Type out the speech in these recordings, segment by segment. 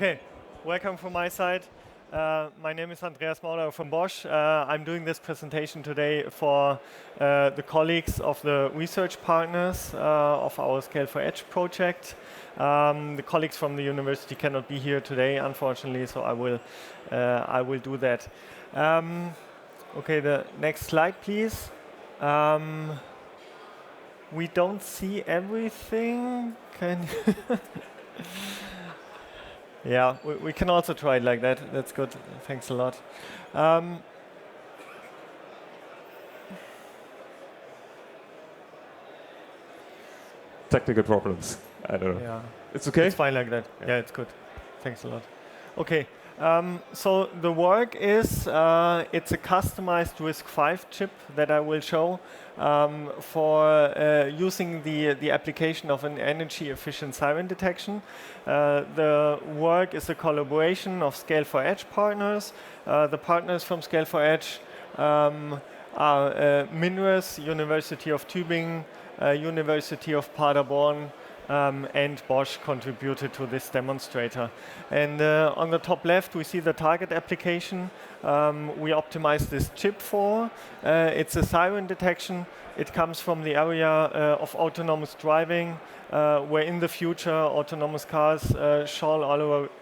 Okay, welcome from my side. My name is Andreas Mauderer from Bosch. I'm doing this presentation today for the colleagues of the research partners of our Scale4Edge project. The colleagues from the university cannot be here today, unfortunately, so I will do that. Okay, the next slide, please. We don't see everything. Can Yeah, we can also try it like that. That's good. Thanks a lot. Technical problems. I don't know. Yeah, It's okay? it's fine like that. Yeah, it's good. Thanks a lot. Okay, so the work is, it's a customized RISC-V chip that I will show for using the application of an energy-efficient siren detection. The work is a collaboration of Scale4Edge partners. The partners from Scale4Edge are Minres, University of Tübingen, University of Paderborn, and Bosch contributed to this demonstrator. And on the top left, we see the target application we optimized this chip for. It's a siren detection. It comes from the area of autonomous driving, where in the future autonomous cars shall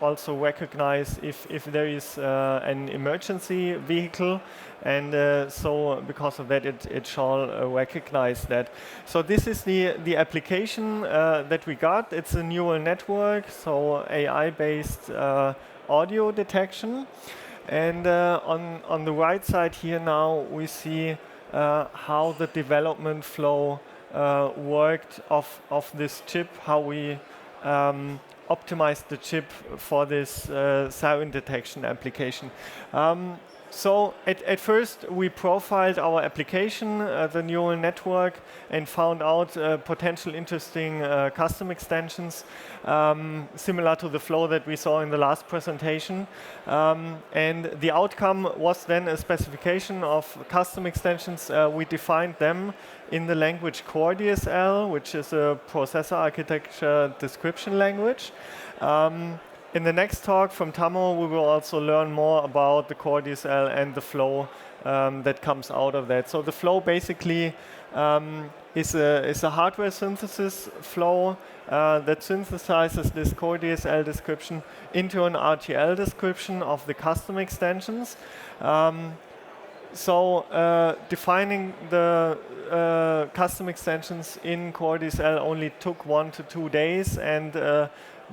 also recognize if there is an emergency vehicle, and so because of that it shall recognize that. So this is the application that we got. It's a neural network, so AI-based audio detection. And on the right side here now we see how the development flow worked of this chip, how we optimized the chip for this siren detection application. So at first we profiled our application, the neural network, and found out potential interesting custom extensions similar to the flow that we saw in the last presentation. And the outcome was then a specification of custom extensions. We defined them in the language Core DSL, which is a processor architecture description language. In the next talk from Tammo, we will also learn more about the Core DSL and the flow that comes out of that. So the flow basically is a hardware synthesis flow that synthesizes this Core DSL description into an RTL description of the custom extensions. So defining the custom extensions in Core DSL only took 1 to 2 days, and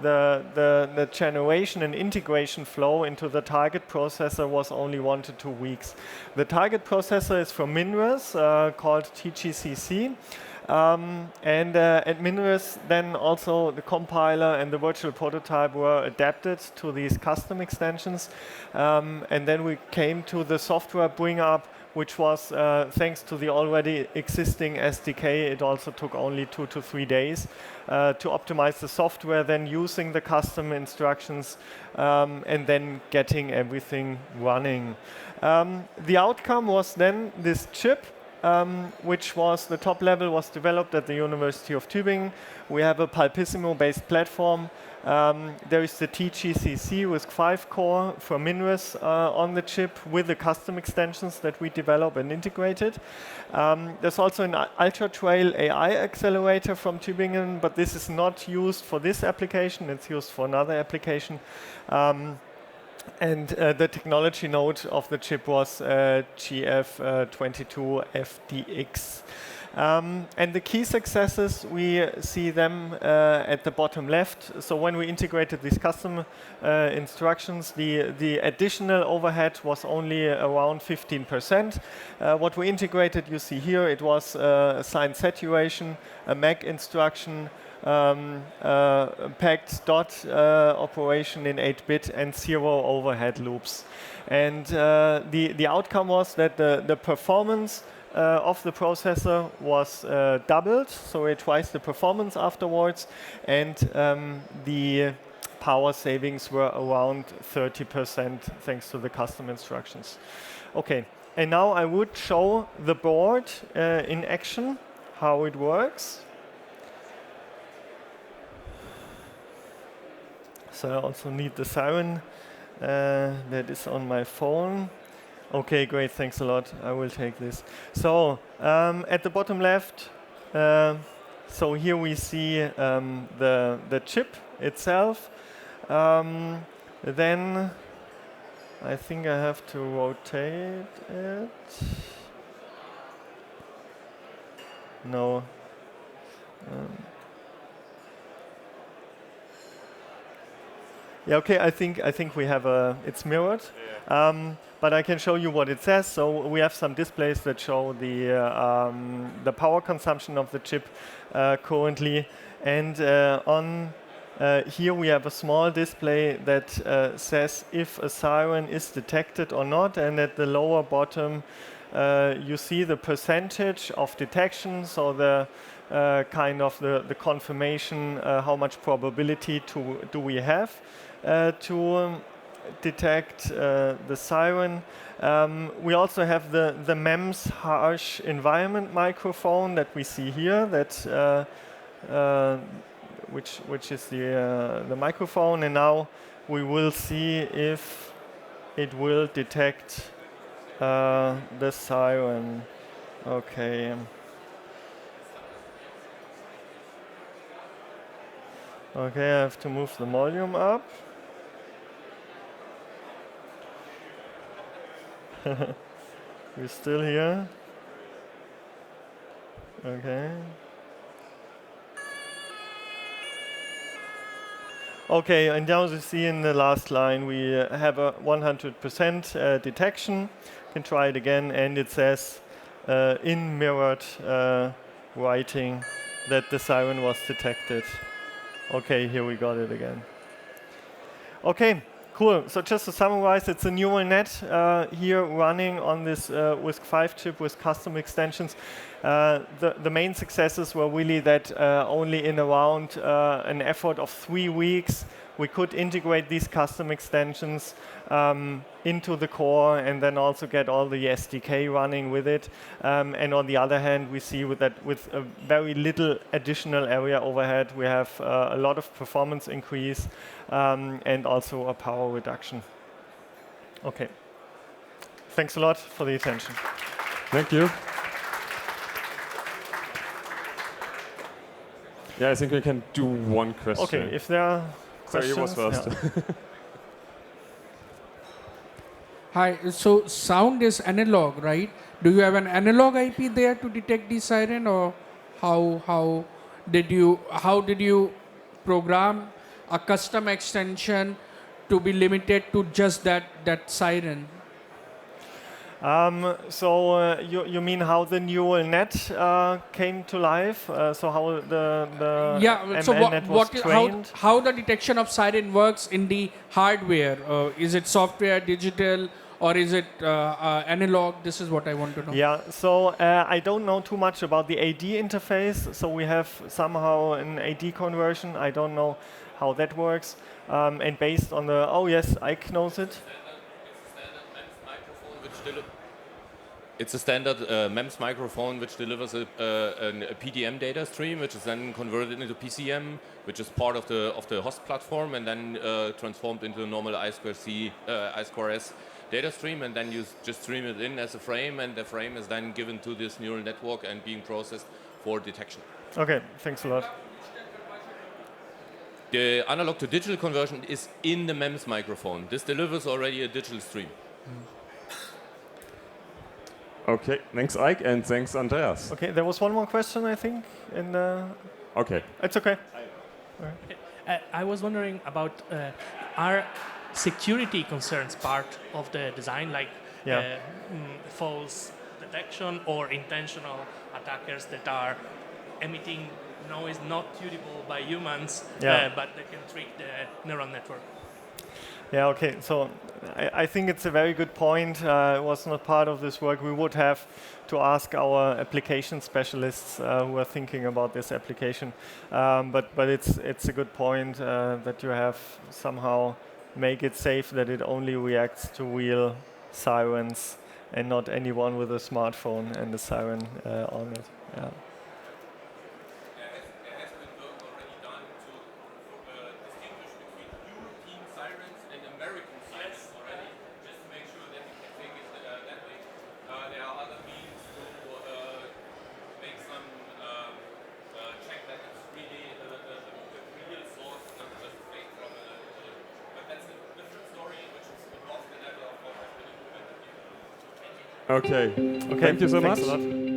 the generation and integration flow into the target processor was only 1 to 2 weeks. The target processor is from Minres, called TGCC. And at Minres, then also the compiler and the virtual prototype were adapted to these custom extensions. And then we came to the software bring up, which was thanks to the already existing SDK. It also took only 2 to 3 days to optimize the software, then using the custom instructions, and then getting everything running. The outcome was then this chip, which was the top level was developed at the University of Tübingen. We have a Palpissimo-based platform. There is the TGCC RISC-V core from Minres on the chip with the custom extensions that we developed and integrated. There's also an ultra-trail AI accelerator from Tübingen, but this is not used for this application. It's used for another application. And the technology node of the chip was GF22FDX. And the key successes, we see them at the bottom left. So when we integrated these custom instructions, the additional overhead was only around 15%. What we integrated, you see here, it was a signed saturation, a MAC instruction, packed dot operation in 8-bit, and 0 overhead loops. And the outcome was that the performance of the processor was doubled, so twice the performance afterwards, and the power savings were around 30% thanks to the custom instructions. Okay, and now I would show the board in action, how it works. So I also need the siren that is on my phone. Okay, great, thanks a lot. I will take this. So at the bottom left, so here we see the chip itself. Then I think I have to rotate it. No. Yeah, okay, I think we have it's mirrored. Yeah. But I can show you what it says. So we have some displays that show the power consumption of the chip currently. And on here we have a small display that says if a siren is detected or not. And at the lower bottom, you see the percentage of detection. So the kind of the confirmation, how much probability do we have to detect the siren. We also have the MEMS harsh environment microphone that we see here, that which is the microphone, and now we will see if it will detect the siren. Okay. Okay, I have to move the volume up. We're still here. Okay. Okay, and now you see in the last line we have a 100% detection. You can try it again, and it says in mirrored writing that the siren was detected. Okay, here we got it again. Okay, cool. So just to summarize, it's a neural net here running on this RISC-V chip with custom extensions. The main successes were really that only in around an effort of 3 weeks, we could integrate these custom extensions into the core and then also get all the SDK running with it. And on the other hand, we see with a very little additional area overhead, we have a lot of performance increase and also a power reduction. Okay. Thanks a lot for the attention. Thank you. Yeah, I think we can do one question. Okay, if there are questions. So you was first. Yeah. Hi, so sound is analog, right? Do you have an analog IP there to detect the siren, or how did you program a custom extension to be limited to just that siren? So you mean how the neural net came to life? So how the Yeah. So ML net was trained? how the detection of siren works in the hardware? Is it software, digital, or is it analog? This is what I want to know. Yeah. So I don't know too much about the AD interface. So we have somehow an AD conversion. I don't know how that works. And based on the Ike knows it. It's a standard MEMS microphone which delivers a PDM data stream, which is then converted into PCM, which is part of the host platform, and then transformed into a normal I2C, I2S data stream, and then you just stream it in as a frame, and the frame is then given to this neural network and being processed for detection. Okay, thanks a lot. The analog to digital conversion is in the MEMS microphone. This delivers already a digital stream. Okay, thanks Ike, and thanks Andreas. Okay, there was one more question, I think, in the... Okay. It's okay. I was wondering about are security concerns part of the design, like false detection or intentional attackers that are emitting noise not suitable by humans, but they can trick the neural network? Yeah, okay, so I think it's a very good point. It was not part of this work. We would have to ask our application specialists who are thinking about this application. But it's a good point that you have somehow make it safe that it only reacts to real sirens and not anyone with a smartphone and a siren on it. Yeah. sirens and American sirens already, just to make sure that you can take it that way. There are other means to make some check that it's really the real source, not just fake from a. But that's a different story, which is involved in level of what has been implemented. Okay. Okay, Thank you so thanks much. a lot.